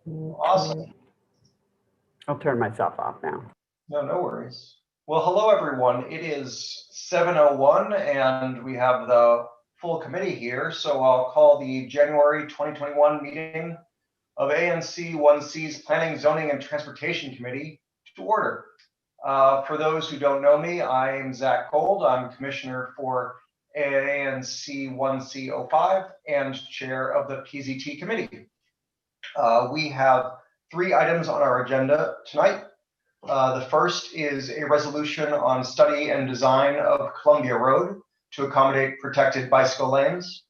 Awesome. I'll turn myself off now. No worries. Well, hello, everyone. It is 7:01, and we have the full committee here. So I'll call the January 2021 meeting of ANC 1C's Planning, Zoning, and Transportation Committee to order. For those who don't know me, I'm Zach Gold. I'm Commissioner for ANC 1C05 and Chair of the PZT Committee. We have 3 items on our agenda tonight. The first is a resolution on study and design of Columbia Road to accommodate protected bicycle lanes.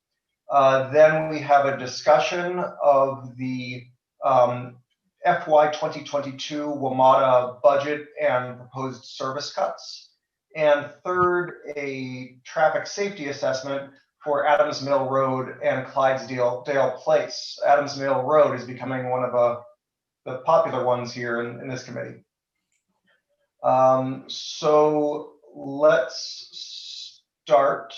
Then we have a discussion of the FY 2022 WMATA budget and proposed service cuts. And third, a traffic safety assessment for Adams Mill Road and Clydesdale Place. Adams Mill Road is becoming one of the popular ones here in this committee. So let's start.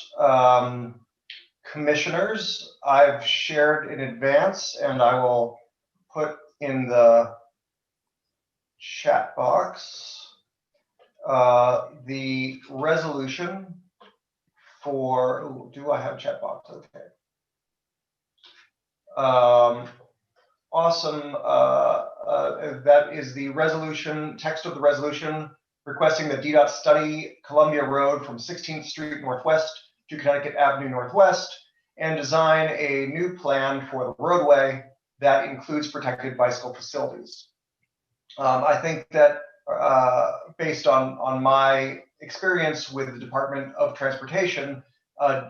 Commissioners, I've shared in advance, and I will put in the chat box the resolution for, do I have a chat box? Okay. Awesome. That is the resolution, text of the resolution requesting that DDOT study Columbia Road from 16th Street Northwest to Connecticut Avenue Northwest and design a new plan for the roadway that includes protected bicycle facilities. I think that based on my experience with the Department of Transportation,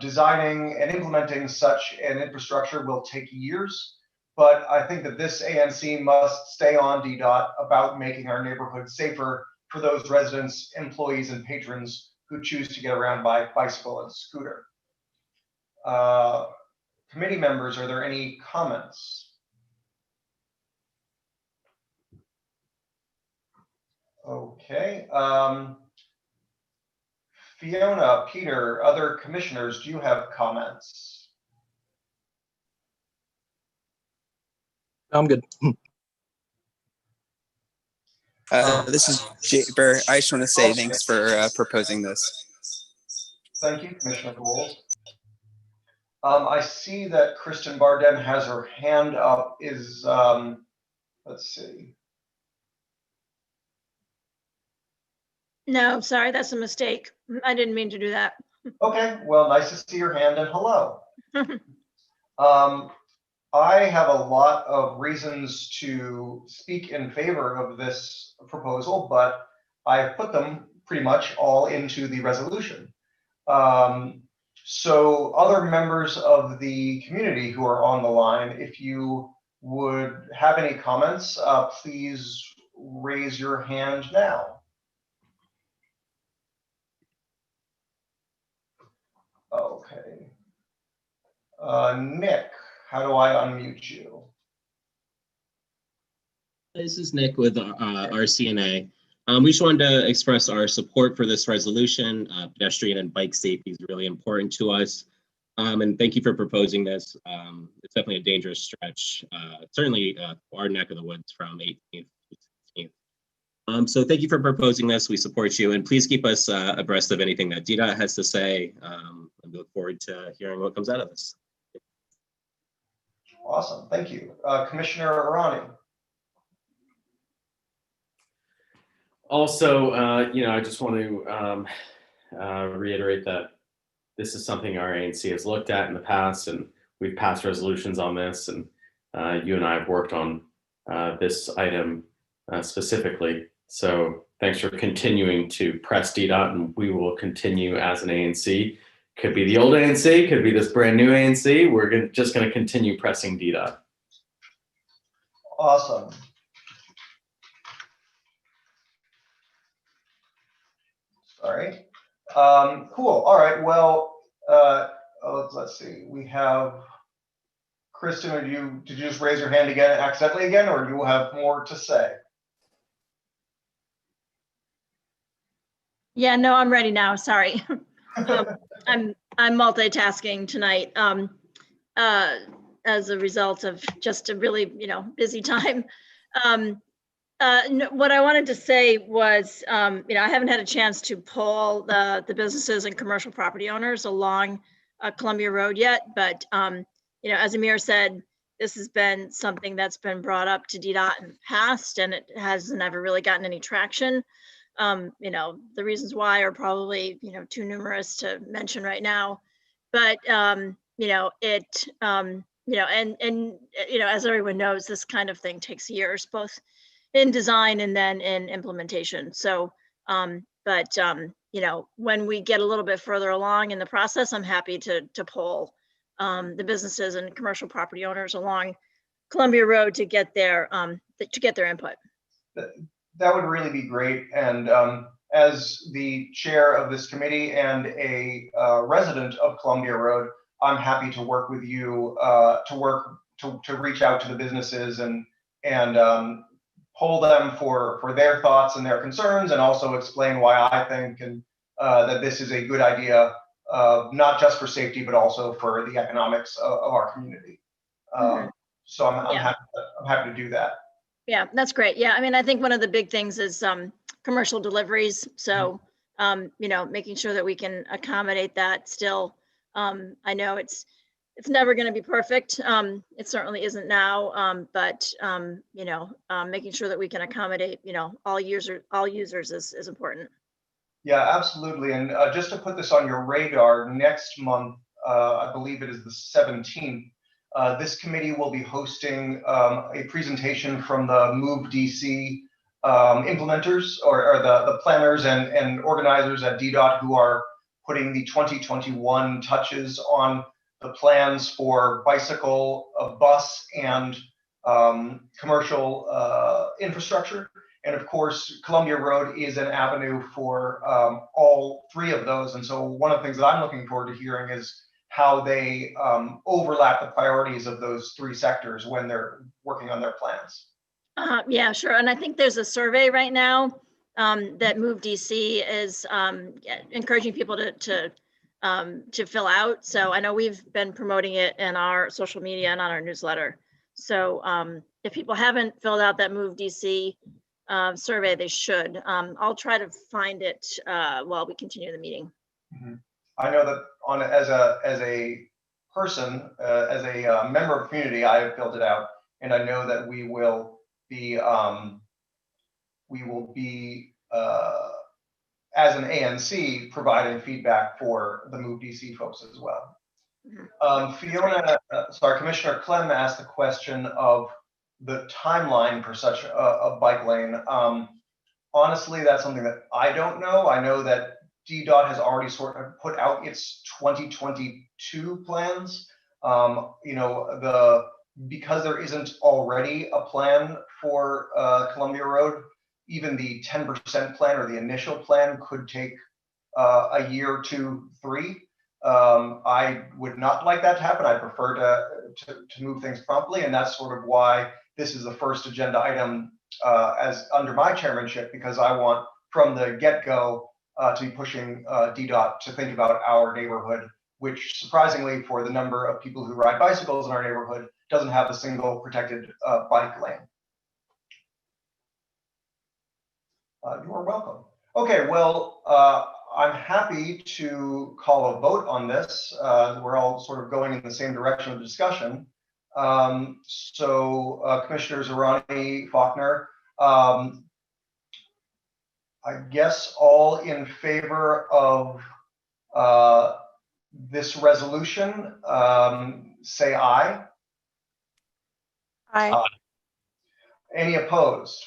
designing and implementing such an infrastructure will take years, but I think that this ANC must stay on DDOT about making our neighborhood safer for those residents, employees, and patrons who choose to get around by bicycle and scooter. Committee members, are there any comments? Okay. Fiona, Peter, other commissioners, do you have comments? I'm good. This is Jaber. I just want to say thanks for proposing this. Thank you, Commissioner Gould. I see that Kristen Barden has her hand up. Is let's see. No, sorry, that's a mistake. I didn't mean to do that. Okay, well, nice to see your hand and hello. I have a lot of reasons to speak in favor of this proposal, but I've put them pretty much all into the resolution. So other members of the community who are on the line, if you would have any comments, please raise your hand now. Okay. Nick, how do I unmute you? This is Nick with RCNA. We just wanted to express our support for this resolution. Pedestrian and bike safety is really important to us. And thank you for proposing this. It's definitely a dangerous stretch, certainly our neck of the woods from 18th to 16th. So thank you for proposing this. We support you, and please keep us abreast of anything that DDOT has to say. And we look forward to hearing what comes out of this. Awesome, thank you. Commissioner Arani. Also, I just want to reiterate that this is something our ANC has looked at in the past, and we've passed resolutions on this, and you and I have worked on this item specifically. So thanks for continuing to press DDOT, and we will continue as an ANC. Could be the old ANC, could be this brand new ANC. We're just going to continue pressing DDOT. Awesome. Sorry. Cool. All right. Well, let's see. We have Kristen. Did you just raise your hand again accidentally again, or do you have more to say? Yeah, no, I'm ready now. Sorry. I'm multitasking tonight. as a result of just a really, busy time. What I wanted to say was, I haven't had a chance to poll the businesses and commercial property owners along Columbia Road yet, but, as Amir said, this has been something that's been brought up to DDOT in the past, and it hasn't ever really gotten any traction. The reasons why are probably, too numerous to mention right now, but, as everyone knows, this kind of thing takes years, both in design and then in implementation. So, when we get a little bit further along in the process, I'm happy to poll the businesses and commercial property owners along Columbia Road to get their input. That would really be great. And as the chair of this committee and a resident of Columbia Road, I'm happy to work with you to reach out to the businesses and poll them for their thoughts and their concerns, and also explain why I think that this is a good idea, not just for safety, but also for the economics of our community. So I'm happy to do that. Yeah, that's great. Yeah, I mean, I think one of the big things is commercial deliveries. So, making sure that we can accommodate that still. I know it's never going to be perfect. It certainly isn't now, but making sure that we can accommodate, all users is important. Yeah, absolutely. And just to put this on your radar, next month, I believe it is the 17th, this committee will be hosting a presentation from the Move DC implementers or the planners and organizers at DDOT who are putting the 2021 touches on the plans for bicycle, bus, and commercial infrastructure. And of course, Columbia Road is an avenue for all three of those. And so one of the things that I'm looking forward to hearing is how they overlap the priorities of those three sectors when they're working on their plans. Yeah, sure. And I think there's a survey right now that Move DC is encouraging people to fill out. So I know we've been promoting it in our social media and on our newsletter. So if people haven't filled out that Move DC survey, they should. I'll try to find it while we continue the meeting. I know that as a person, as a member of the community, I have filled it out, and I know that we will be as an ANC providing feedback for the Move DC folks as well. Commissioner Clem asked the question of the timeline for such a bike lane. Honestly, that's something that I don't know. I know that DDOT has already sort of put out its 2022 plans. Because there isn't already a plan for Columbia Road, even the 10% plan or the initial plan could take a year, 2, 3. I would not like that to happen. I prefer to move things promptly, and that's sort of why this is the first agenda item as under my chairmanship, because I want from the get-go to be pushing DDOT to think about our neighborhood, which surprisingly for the number of people who ride bicycles in our neighborhood doesn't have a single protected bike lane. You are welcome. Okay, well, I'm happy to call a vote on this. We're all sort of going in the same direction of discussion. Commissioners Arani, Faulkner, I guess all in favor of this resolution, say aye. Aye. Any opposed?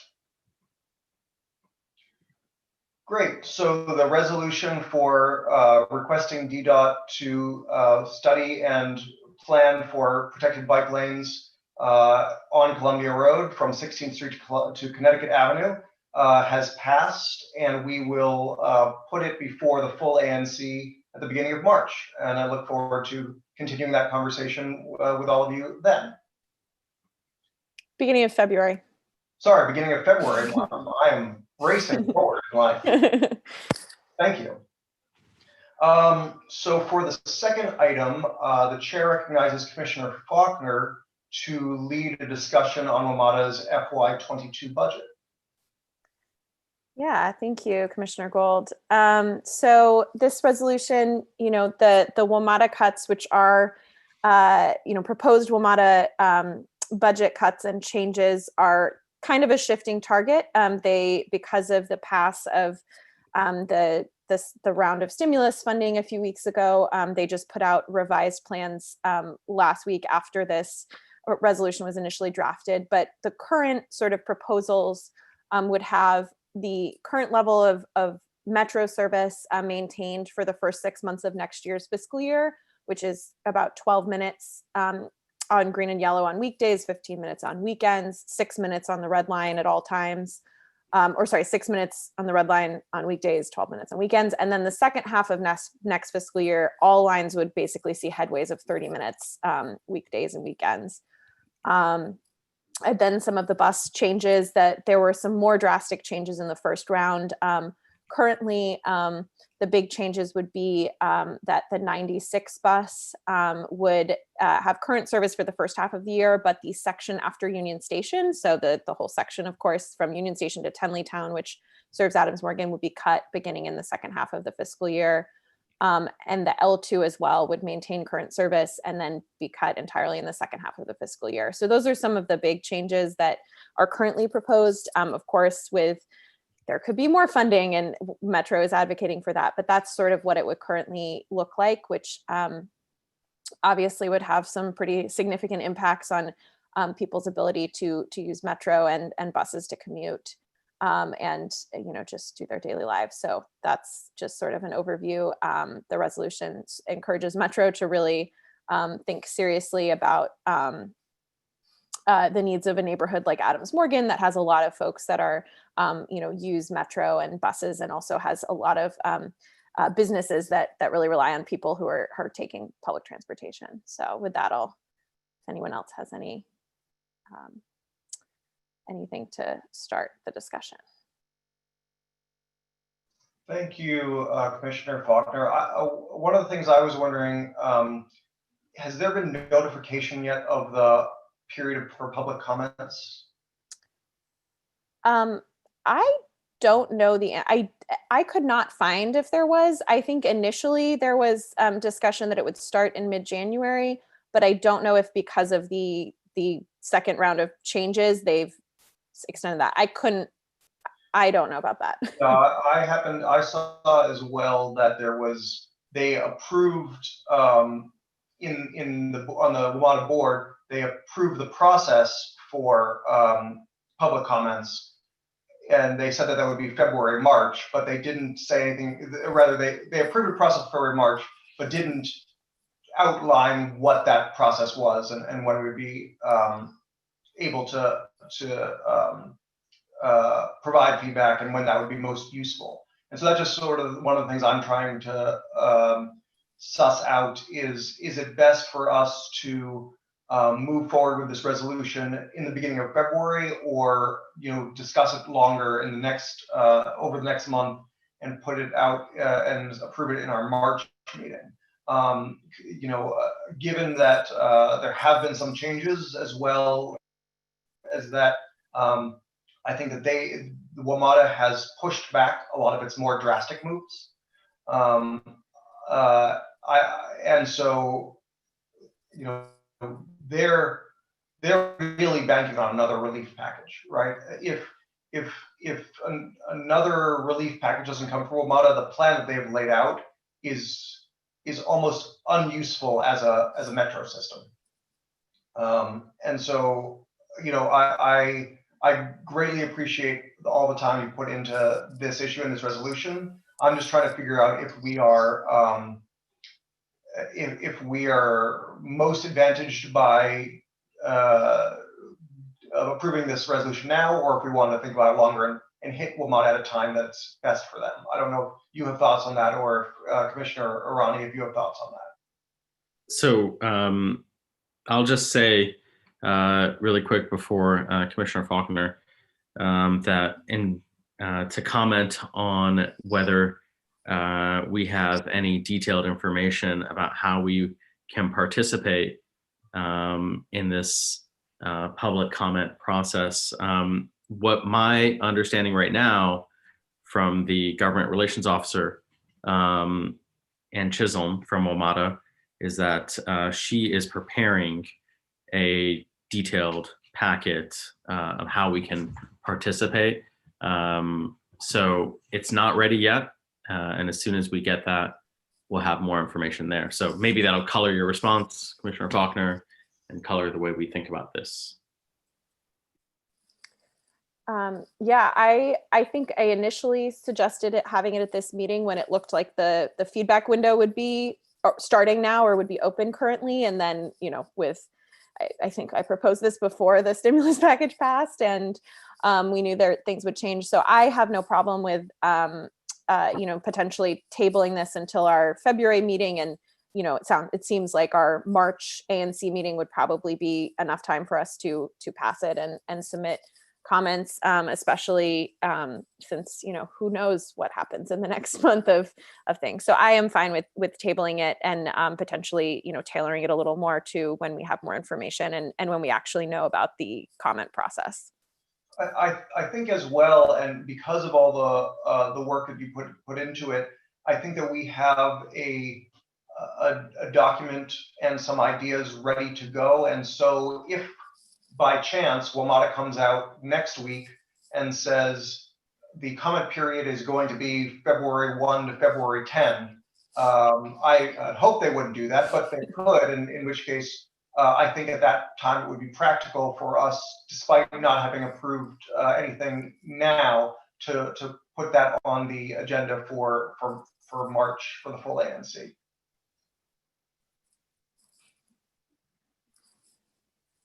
Great. So the resolution for requesting DDOT to study and plan for protected bike lanes on Columbia Road from 16th Street to Connecticut Avenue has passed, and we will put it before the full ANC at the beginning of March. And I look forward to continuing that conversation with all of you then. Beginning of February. Sorry, beginning of February. I am racing forward in life. Thank you. So for the second item, the chair recognizes Commissioner Faulkner to lead a discussion on WMATA's FY22 budget. Yeah, thank you, Commissioner Gold. So this resolution, the WMATA cuts, which are, proposed WMATA budget cuts and changes, are kind of a shifting target. Because of the pass of the round of stimulus funding a few weeks ago, they just put out revised plans last week after this resolution was initially drafted. But the current sort of proposals would have the current level of Metro service maintained for the first 6 months of next year's fiscal year, which is about 12 minutes on green and yellow on weekdays, 15 minutes on weekends, 6 minutes on the red line at all times. 6 minutes on the red line on weekdays, 12 minutes on weekends. And then the second half of next fiscal year, all lines would basically see headways of 30 minutes weekdays and weekends. And then some of the bus changes, that there were some more drastic changes in the first round. Currently, the big changes would be that the 96 bus would have current service for the first half of the year, but the section after Union Station, so the whole section, of course, from Union Station to Tenleytown, which serves Adams Morgan, would be cut beginning in the second half of the fiscal year. And the L2 as well would maintain current service and then be cut entirely in the second half of the fiscal year. So those are some of the big changes that are currently proposed. Of course, there could be more funding, and Metro is advocating for that, but that's sort of what it would currently look like, which obviously would have some pretty significant impacts on people's ability to use Metro and buses to commute. And just do their daily lives. So that's just sort of an overview. The resolution encourages Metro to really think seriously about the needs of a neighborhood like Adams Morgan that has a lot of folks that are, use Metro and buses, and also has a lot of businesses that really rely on people who are taking public transportation. So with that, if anyone else has anything to start the discussion. Thank you, Commissioner Faulkner. One of the things I was wondering, has there been notification yet of the period for public comments? I don't know I could not find if there was. I think initially there was discussion that it would start in mid-January, but I don't know if because of the second round of changes, they've extended that. I don't know about that. I saw as well that they approved on the WMATA board, they approved the process for public comments, and they said that would be February, March, but they didn't say anything. Rather, they approved the process for February, March, but didn't outline what that process was and when we would be able to provide feedback and when that would be most useful. And so that's just sort of one of the things I'm trying to suss out is it best for us to move forward with this resolution in the beginning of February, or discuss it longer in the next over the next month and put it out and approve it in our March meeting? Given that there have been some changes as well as that, I think that WMATA has pushed back a lot of its more drastic moves. And so, they're really banking on another relief package, right? If another relief package doesn't come from WMATA, the plan that they have laid out is almost unuseful as a metro system. And so, I greatly appreciate all the time you put into this issue and this resolution. I'm just trying to figure out if we are most advantaged by approving this resolution now, or if we want to think about it longer and hit WMATA at a time that's best for them. I don't know if you have thoughts on that, or if Commissioner Irani, if you have thoughts on that. So I'll just say really quick before Commissioner Faulkner that to comment on whether we have any detailed information about how we can participate in this public comment process. What my understanding right now from the government relations officer, Ann Chisholm from WMATA, is that she is preparing a detailed packet of how we can participate. So it's not ready yet. And as soon as we get that, we'll have more information there. So maybe that'll color your response, Commissioner Faulkner, and color the way we think about this. Yeah, I think I initially suggested having it at this meeting when it looked like the feedback window would be starting now or would be open currently. And then, I think I proposed this before the stimulus package passed, and we knew things would change. So I have no problem with, potentially tabling this until our February meeting. And, it seems like our March ANC meeting would probably be enough time for us to pass it and submit comments, especially since, who knows what happens in the next month of things. So I am fine with tabling it and potentially, tailoring it a little more to when we have more information and when we actually know about the comment process. I think as well, and because of all the work that you put into it, I think that we have a document and some ideas ready to go. And so if by chance WMATA comes out next week and says the comment period is going to be February 1 to February 10, I hope they wouldn't do that, but they could, in which case I think at that time it would be practical for us, despite not having approved anything now, to put that on the agenda for March for the full ANC.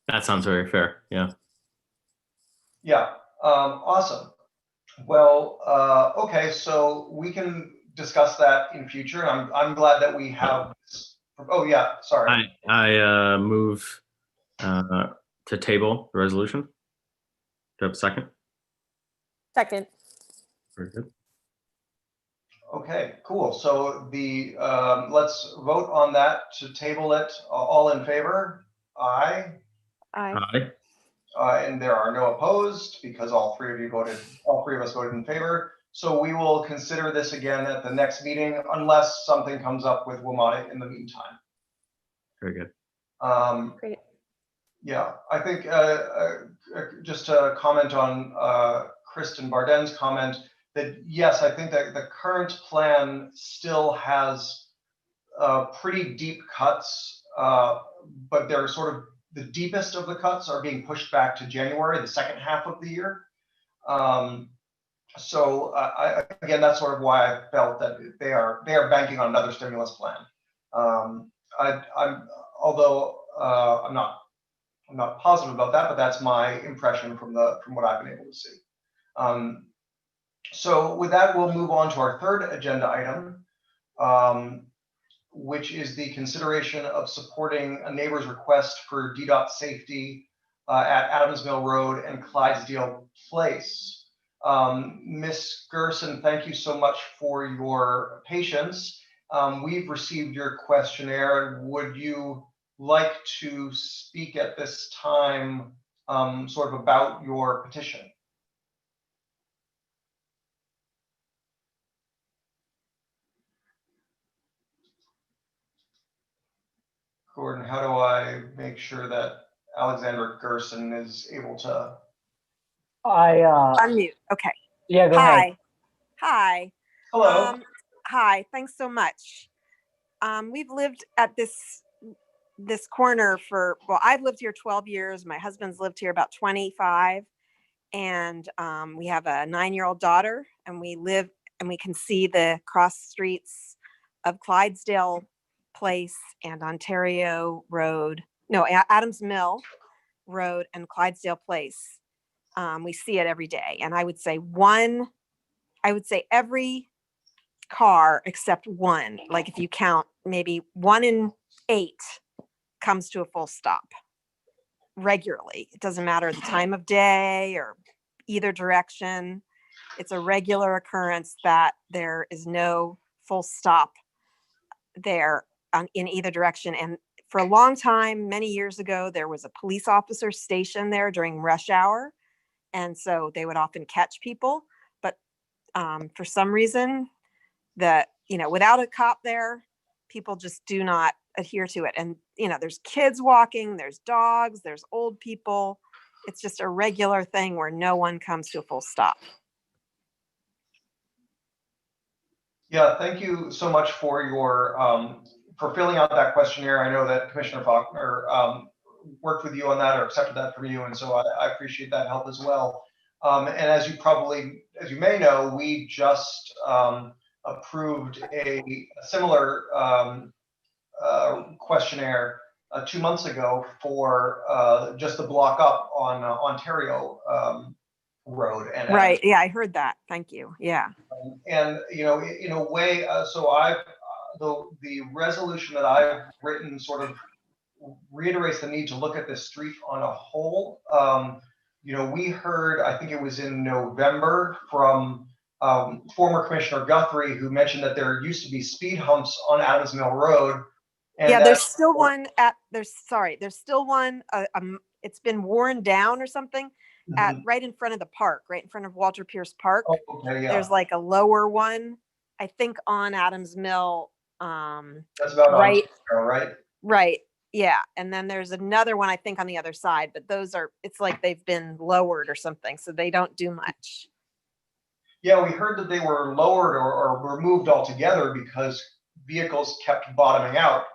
That sounds very fair. Yeah. Yeah. Awesome. Well, okay, so we can discuss that in future. I'm glad that we have this. Oh yeah, sorry. I move to table the resolution. Do you have a second? Second. Very good. Okay, cool. So let's vote on that to table it. All in favor? Aye. Aye. And there are no opposed because all three of us voted in favor. So we will consider this again at the next meeting unless something comes up with WMATA in the meantime. Very good. Great. Yeah, I think just to comment on Kristen Barden's comment that yes, I think that the current plan still has pretty deep cuts, but they're sort of the deepest of the cuts are being pushed back to January, the second half of the year. So again, that's sort of why I felt that they are banking on another stimulus plan. Although I'm not positive about that, but that's my impression from what I've been able to see. So with that, we'll move on to our third agenda item, which is the consideration of supporting a neighbor's request for DDOT safety at Adams Mill Road and Clydesdale Place. Ms. Gerson, thank you so much for your patience. We've received your questionnaire. Would you like to speak at this time sort of about your petition? Gordon, how do I make sure that Alexandra Gerson is able to? Unmute. Okay. Yeah, go ahead. Hi. Hello. Hi. Thanks so much. We've lived at this corner I've lived here 12 years. My husband's lived here about 25. And we have a 9-year-old daughter, and we can see the cross streets of Clydesdale Place and Ontario Road. No, Adams Mill Road and Clydesdale Place. We see it every day. And I would say every car except one, like if you count, maybe 1 in 8 comes to a full stop regularly. It doesn't matter the time of day or either direction. It's a regular occurrence that there is no full stop there in either direction. And for a long time, many years ago, there was a police officer stationed there during rush hour. And so they would often catch people. But for some reason, without a cop there, people just do not adhere to it. And, there's kids walking, there's dogs, there's old people. It's just a regular thing where no one comes to a full stop. Yeah, thank you so much for your for filling out that questionnaire. I know that Commissioner Faulkner worked with you on that or accepted that from you, and so I appreciate that help as well. And as you may know, we just approved a similar questionnaire 2 months ago for just the block up on Ontario Road. And right, yeah, I heard that. Thank you. Yeah. And in a way, so the resolution that I've written sort of reiterates the need to look at this street on a whole. We heard, I think it was in November, from former Commissioner Guthrie, who mentioned that there used to be speed humps on Adams Mill Road. And yeah, there's still one there's still one, it's been worn down or something right in front of the park, right in front of Walter Pierce Park. Oh, okay, yeah. There's like a lower one, I think, on Adams Mill. That's about right, Ontario, right? Right. Yeah. And then there's another one, I think, on the other side, but it's like they've been lowered or something, so they don't do much. Yeah, we heard that they were lowered or removed altogether because vehicles kept bottoming out.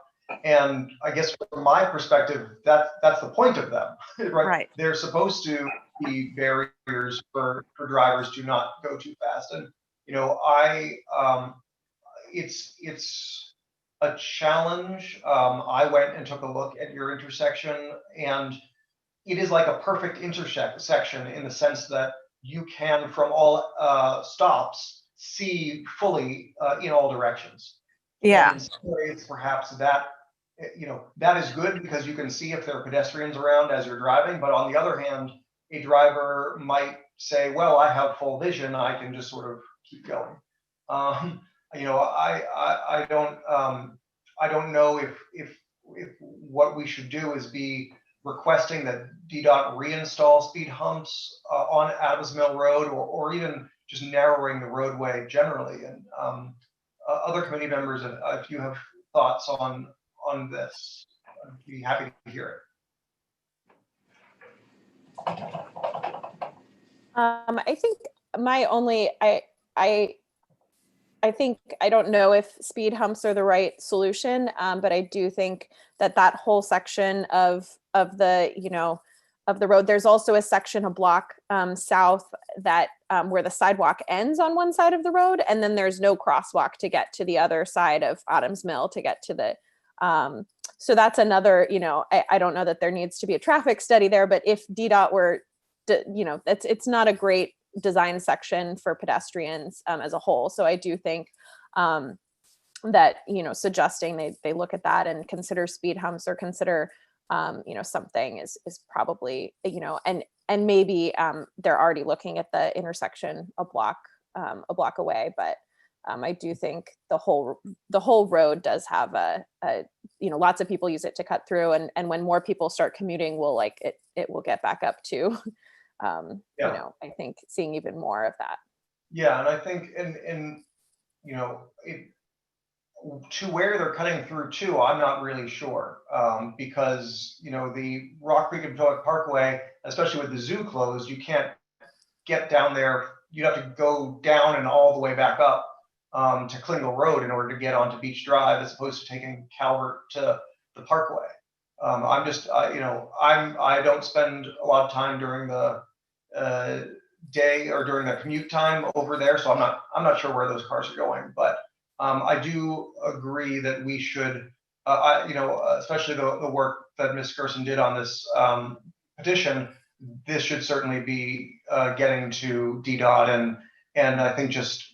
And I guess from my perspective, that's the point of them, right? Right. They're supposed to be barriers for drivers to not go too fast. And it's a challenge. I went and took a look at your intersection, and it is like a perfect intersection in the sense that you can, from all stops, see fully in all directions. Yeah. And in some ways, perhaps that is good because you can see if there are pedestrians around as you're driving. But on the other hand, a driver might say, well, I have full vision, I can just sort of keep going. I don't know if what we should do is be requesting that DDOT reinstall speed humps on Adams Mill Road, or even just narrowing the roadway generally. And other committee members, if you have thoughts on this, I'd be happy to hear it. I think my only, I think, I don't know if speed humps are the right solution, but I do think that whole section of the, of the road, there's also a section, a block south that where the sidewalk ends on one side of the road, and then there's no crosswalk to get to the other side of Adams Mill to get to the, so that's another, I don't know that there needs to be a traffic study there, but if DDOT were, it's not a great design section for pedestrians as a whole. So I do think that, suggesting they look at that and consider speed humps or consider, something is probably, and maybe they're already looking at the intersection a block away, but I do think the whole road does have a lots of people use it to cut through, and when more people start commuting, it will get back up to, I think seeing even more of that. Yeah, and I think, to where they're cutting through to, I'm not really sure, because the Rock Creek and Potomac Parkway, especially with the zoo closed, you can't get down there. You have to go down and all the way back up to Klingle Road in order to get onto Beach Drive, as opposed to taking Calvert to the Parkway. I'm just, I don't spend a lot of time during the day or during the commute time over there, so I'm not sure where those cars are going, but I do agree that we should, especially the work that Ms. Gerson did on this petition, this should certainly be getting to DDOT, and I think just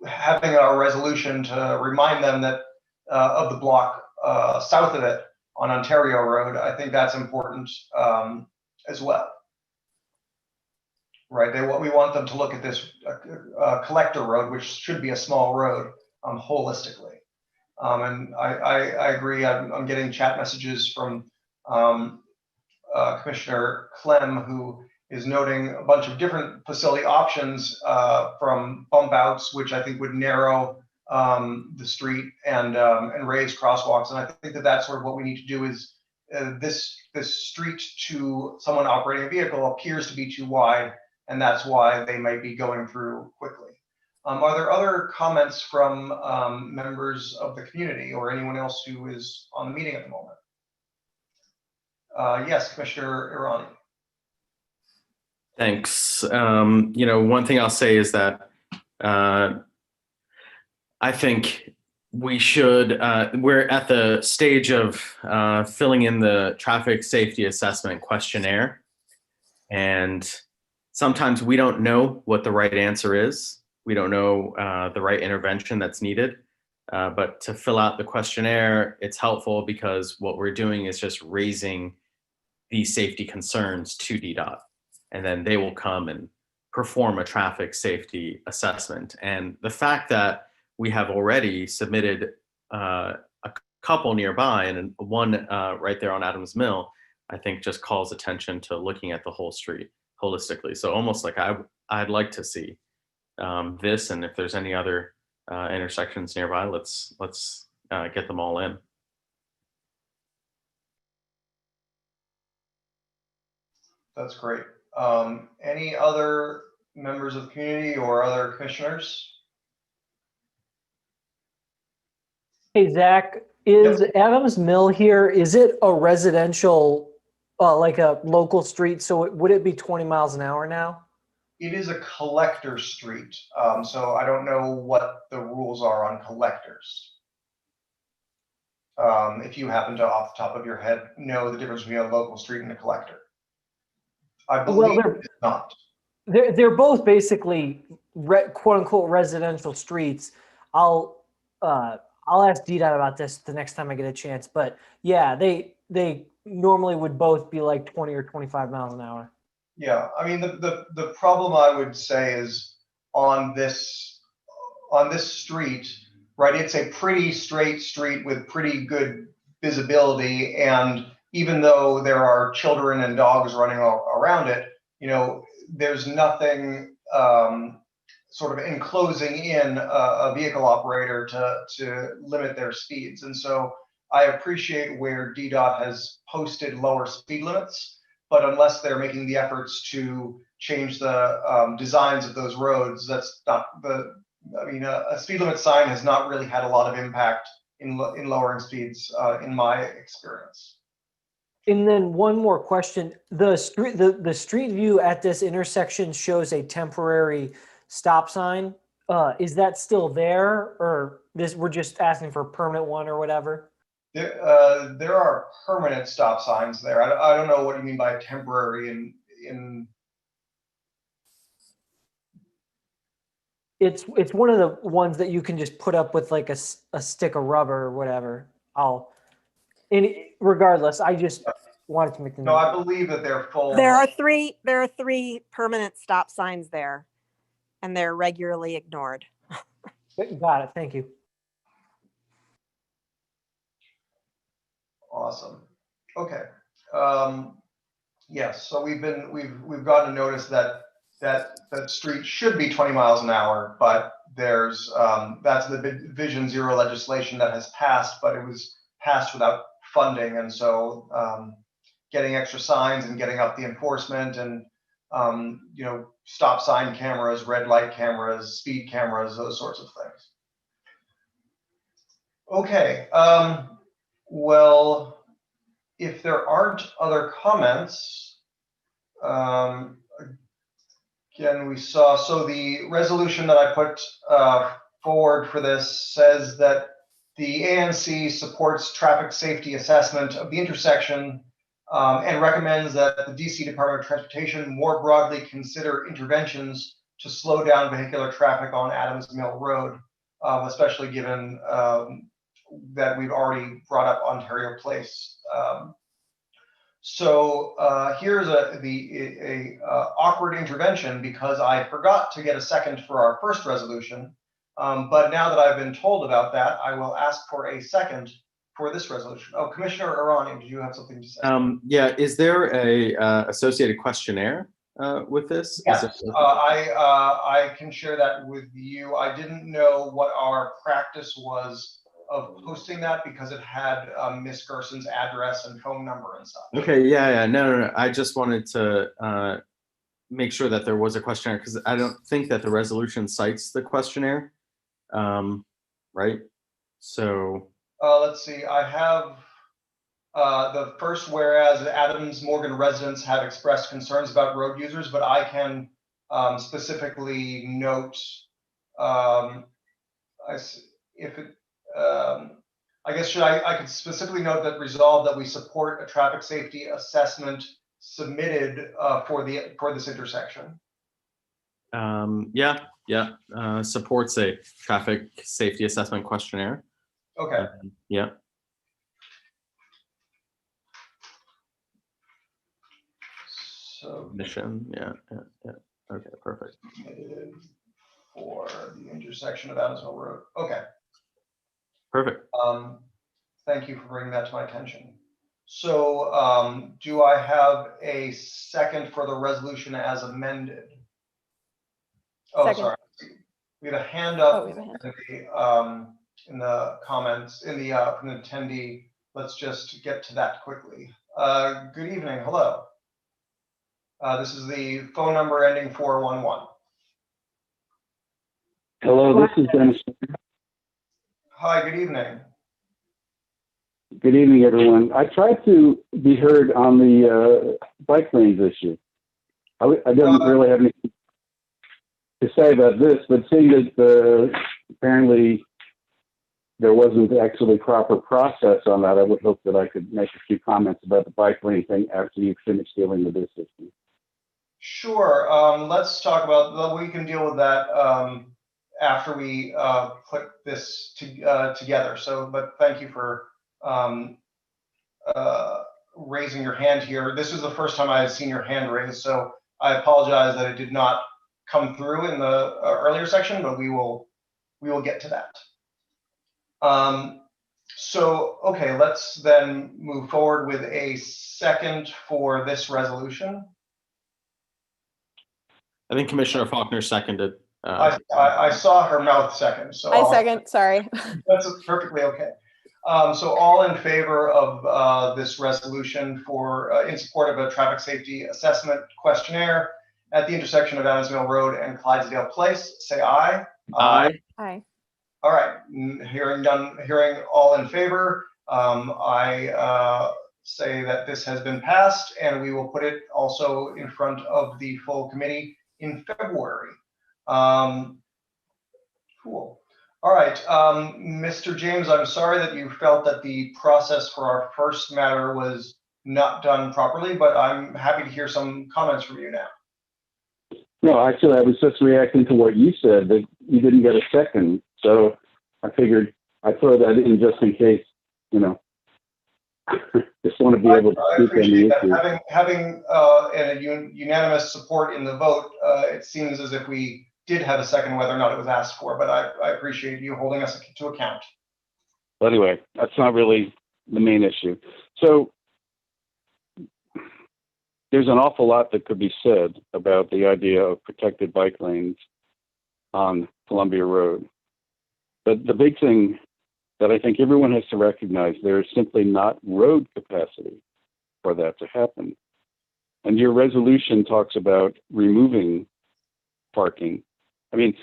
having a resolution to remind them that of the block south of it on Ontario Road, I think that's important as well. Right, we want them to look at this collector road, which should be a small road, holistically. And I agree. I'm getting chat messages from Commissioner Clem, who is noting a bunch of different facility options from bump outs, which I think would narrow the street and raise crosswalks. And I think that that's sort of what we need to do is this street to someone operating a vehicle appears to be too wide, and that's why they might be going through quickly. Are there other comments from members of the community or anyone else who is on the meeting at the moment? Yes, Commissioner Irani. Thanks. One thing I'll say is that I think we should, we're at the stage of filling in the traffic safety assessment questionnaire. And sometimes we don't know what the right answer is. We don't know the right intervention that's needed. But to fill out the questionnaire, it's helpful because what we're doing is just raising these safety concerns to DDOT. And then they will come and perform a traffic safety assessment. And the fact that we have already submitted a couple nearby and one right there on Adams Mill, I think just calls attention to looking at the whole street holistically. So almost like I'd like to see this, and if there's any other intersections nearby, let's get them all in. That's great. Any other members of the community or other commissioners? Hey, Zach, is Adams Mill here, is it a residential, like a local street? So would it be 20 miles an hour now? It is a collector street, so I don't know what the rules are on collectors. If you happen to, off the top of your head, know the difference between a local street and a collector. I believe it's not. They're both basically quote unquote residential streets. I'll ask DDOT about this the next time I get a chance. But yeah, they normally would both be like 20 or 25 miles an hour. Yeah, I mean the problem I would say is on this street, right? It's a pretty straight street with pretty good visibility, and even though there are children and dogs running around it, there's nothing sort of enclosing in a vehicle operator to limit their speeds. And so I appreciate where DDOT has posted lower speed limits, but unless they're making the efforts to change the designs of those roads, that's not a speed limit sign has not really had a lot of impact in lowering speeds in my experience. And then one more question. The street view at this intersection shows a temporary stop sign. Is that still there, or we're just asking for a permanent one or whatever? There are permanent stop signs there. I don't know what you mean by temporary in It's one of the ones that you can just put up with like a stick of rubber or whatever. Regardless, I just wanted to make the note. No, I believe that they're full. There are three permanent stop signs there, and they're regularly ignored. Got it. Thank you. Awesome. Okay. Yes. So we've gotten a notice that street should be 20 miles an hour, but there's that's the Vision Zero legislation that has passed, but it was passed without funding, and so getting extra signs and getting up the enforcement and stop sign cameras, red light cameras, speed cameras, those sorts of things. Okay. Well, if there aren't other comments, again, we saw, so the resolution that I put forward for this says that the ANC supports traffic safety assessment of the intersection and recommends that the DC Department of Transportation more broadly consider interventions to slow down vehicular traffic on Adams Mill Road, especially given that we've already brought up Ontario Place. So here's a awkward intervention because I forgot to get a second for our first resolution. But now that I've been told about that, I will ask for a second for this resolution. Oh, Commissioner Arani, did you have something to say? Yeah, is there a associated questionnaire with this? Yes, Is it- I can share that with you. I didn't know what our practice was of posting that because it had Miss Gerson's address and phone number and stuff. Okay, yeah. No. I just wanted to make sure that there was a questionnaire because I don't think that the resolution cites the questionnaire. Right? So. Let's see, I have the first whereas Adams Morgan residents have expressed concerns about road users, but I can specifically note, I guess I could specifically note that resolve that we support a traffic safety assessment submitted for this intersection. Yeah. Supports a traffic safety assessment questionnaire. Okay. Yeah. So Mission. Yeah. Okay, perfect. submitted for the intersection of Adamsville Road. Okay. Perfect. Thank you for bringing that to my attention. So do I have a second for the resolution as amended? Oh, Second. sorry. We have a hand up Oh, we have a hand. in the comments, from the attendee. Let's just get to that quickly. Good evening. Hello. This is the phone number ending 411. Hello, this is Dennis. Hi, good evening. Good evening, everyone. I tried to be heard on the bike lanes issue. I didn't really have anything to say about this, but seeing that apparently there wasn't actually proper process on that, I would hope that I could make a few comments about the bike lane thing after you finish dealing with this issue. Sure. Let's talk about, we can deal with that after we put this together. So, but thank you for raising your hand here. This is the first time I had seen your hand raised, so I apologize that it did not come through in the earlier section, but we will get to that. So, okay, let's then move forward with a second for this resolution. I think Commissioner Faulkner seconded. I saw her mouth second, so I second, sorry. That's perfectly okay. So all in favor of this resolution in support of a traffic safety assessment questionnaire at the intersection of Adamsville Road and Clydesdale Place, say aye. Aye. Aye. All right, hearing all in favor, I say that this has been passed and we will put it also in front of the full committee in February. Cool. All right, Mr. James, I'm sorry that you felt that the process for our first matter was not done properly, but I'm happy to hear some comments from you now. No, actually, I was just reacting to what you said, that you didn't get a second. So I figured I'd throw that in just in case, just want to be able to speak on the issue. Having a unanimous support in the vote, it seems as if we did have a second, whether or not it was asked for, but I appreciate you holding us to account. But anyway, that's not really the main issue. So there's an awful lot that could be said about the idea of protected bike lanes on Columbia Road. But the big thing that I think everyone has to recognize, there is simply not road capacity for that to happen. And your resolution talks about removing parking. I mean,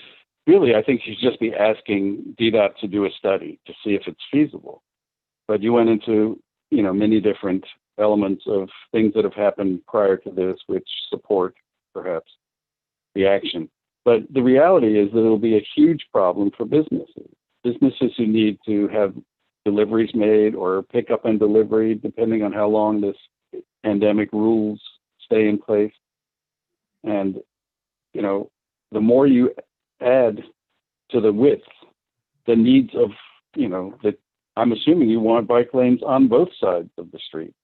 really, I think you should just be asking DDOT to do a study to see if it's feasible. But you went into, many different elements of things that have happened prior to this, which support perhaps the action. But the reality is that it'll be a huge problem for businesses who need to have deliveries made or pick up and delivery, depending on how long this pandemic rules stay in place. And, the more you add to the width, the needs of, that I'm assuming you want bike lanes on both sides of the street.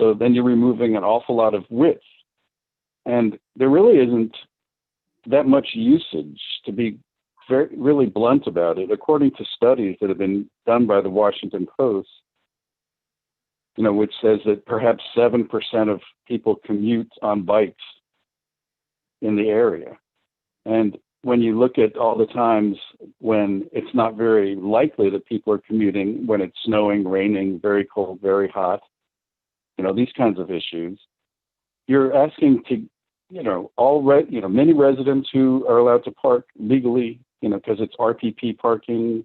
So then you're removing an awful lot of width. And there really isn't that much usage, to be really blunt about it. According to studies that have been done by the Washington Post, which says that perhaps 7% of people commute on bikes in the area. And when you look at all the times when it's not very likely that people are commuting, when it's snowing, raining, very cold, very hot, these kinds of issues, you're asking to, many residents who are allowed to park legally, because it's RPP parking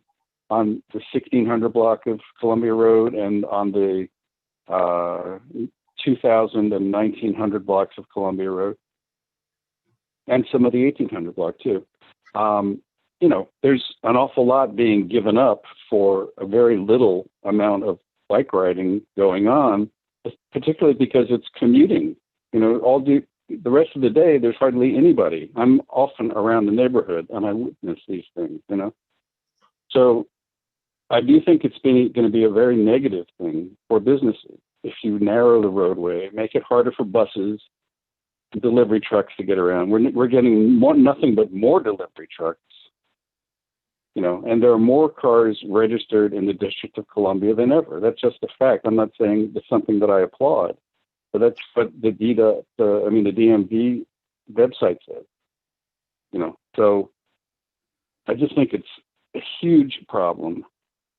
on the 1600 block of Columbia Road and on the 2000 and 1900 blocks of Columbia Road, and some of the 1800 block too. There's an awful lot being given up for a very little amount of bike riding going on, particularly because it's commuting. The rest of the day, there's hardly anybody. I'm often around the neighborhood and I witness these things, So I do think it's going to be a very negative thing for businesses if you narrow the roadway, make it harder for buses, delivery trucks to get around. We're getting nothing but more delivery trucks, and there are more cars registered in the District of Columbia than ever. That's just a fact. I'm not saying it's something that I applaud, but that's what the DMV website says. So I just think it's a huge problem,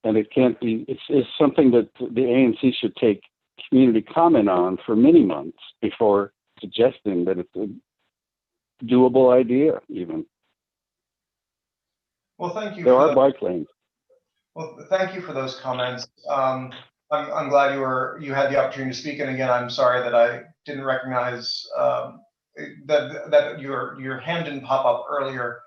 and it can't be. It's something that the ANC should take community comment on for many months before suggesting that it's a doable idea, even. Well, thank you. There are bike lanes. Well, thank you for those comments. I'm glad you had the opportunity to speak. And again, I'm sorry that I didn't recognize that your hand didn't pop up earlier.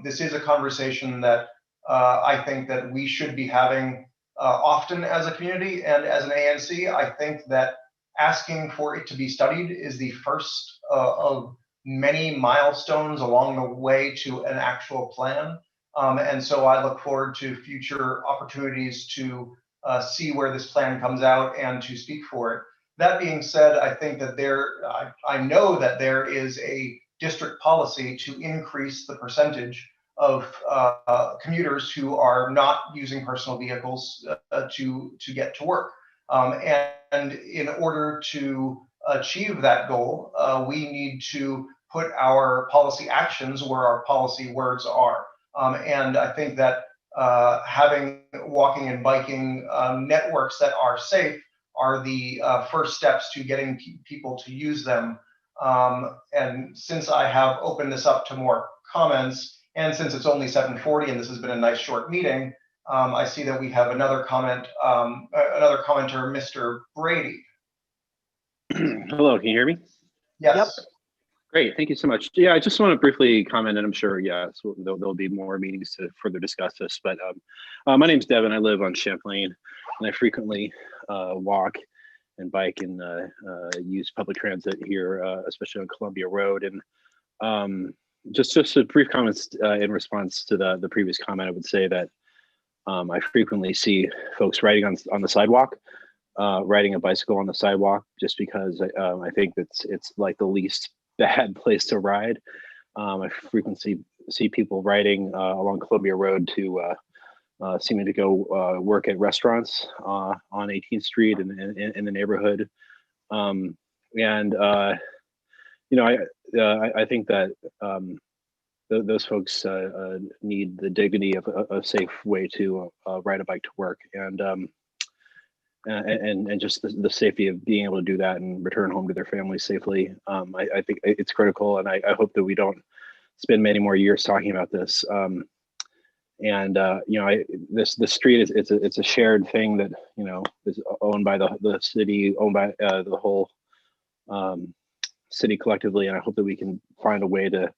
This is a conversation that I think that we should be having often as a community and as an ANC. I think that asking for it to be studied is the first of many milestones along the way to an actual plan. And so I look forward to future opportunities to see where this plan comes out and to speak for it. That being said, I think that I know that there is a district policy to increase the percentage of commuters who are not using personal vehicles to get to work. And in order to achieve that goal, we need to put our policy actions where our policy words are. And I think that having walking and biking networks that are safe are the first steps to getting people to use them. And since I have opened this up to more comments, and since it's only 7:40 and this has been a nice short meeting, I see that we have another comment, another commenter, Mr. Brady. Hello, can you hear me? Yes. Yep. Great, thank you so much. Yeah, I just want to briefly comment, and I'm sure, so there'll be more meetings to further discuss this. But my name's Devin. I live on Champlain, and I frequently walk and bike and use public transit here, especially on Columbia Road. And just a brief comments in response to the previous comment. I would say that I frequently see folks riding on the sidewalk, riding a bicycle on the sidewalk, just because I think it's like the least bad place to ride. I frequently see people riding along Columbia Road to seeming to go work at restaurants on 18th Street and in the neighborhood. I think that those folks need the dignity of a safe way to ride a bike to work, and just the safety of being able to do that and return home to their families safely. I think it's critical, and I hope that we don't spend many more years talking about this. The street it's a shared thing that is owned by the city, owned by the whole city collectively, and I hope that we can find a way to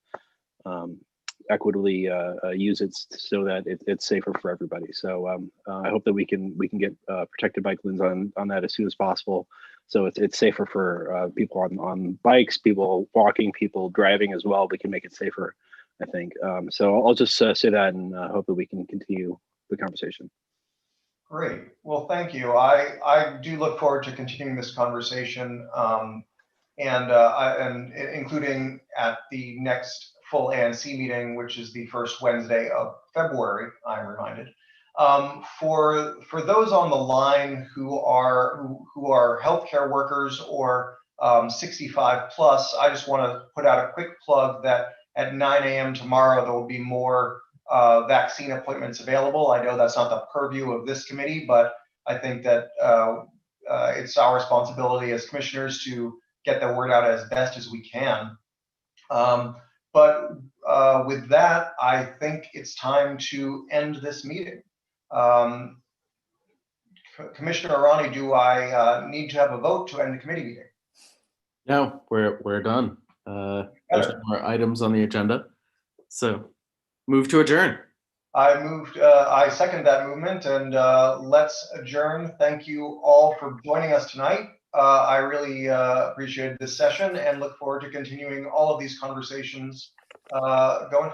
equitably use it so that it's safer for everybody. So I hope that we can get protected bike lanes on that as soon as possible, so it's safer for people on bikes, people walking, people driving as well. We can make it safer, I think. So I'll just say that, and hope that we can continue the conversation. Great. Well, thank you. I do look forward to continuing this conversation, and including at the next full ANC meeting, which is the first Wednesday of February, I'm reminded. For those on the line who are healthcare workers or 65 plus, I just want to put out a quick plug that at 9 a.m. tomorrow there will be more vaccine appointments available. I know that's not the purview of this committee, but I think that it's our responsibility as commissioners to get the word out as best as we can. But with that, I think it's time to end this meeting. Commissioner Arani, do I need to have a vote to end the committee meeting? No, we're done. There's no more items on the agenda. So move to adjourn. I second that movement, and let's adjourn. Thank you all for joining us tonight. I really appreciated this session and look forward to continuing all of these conversations going forward.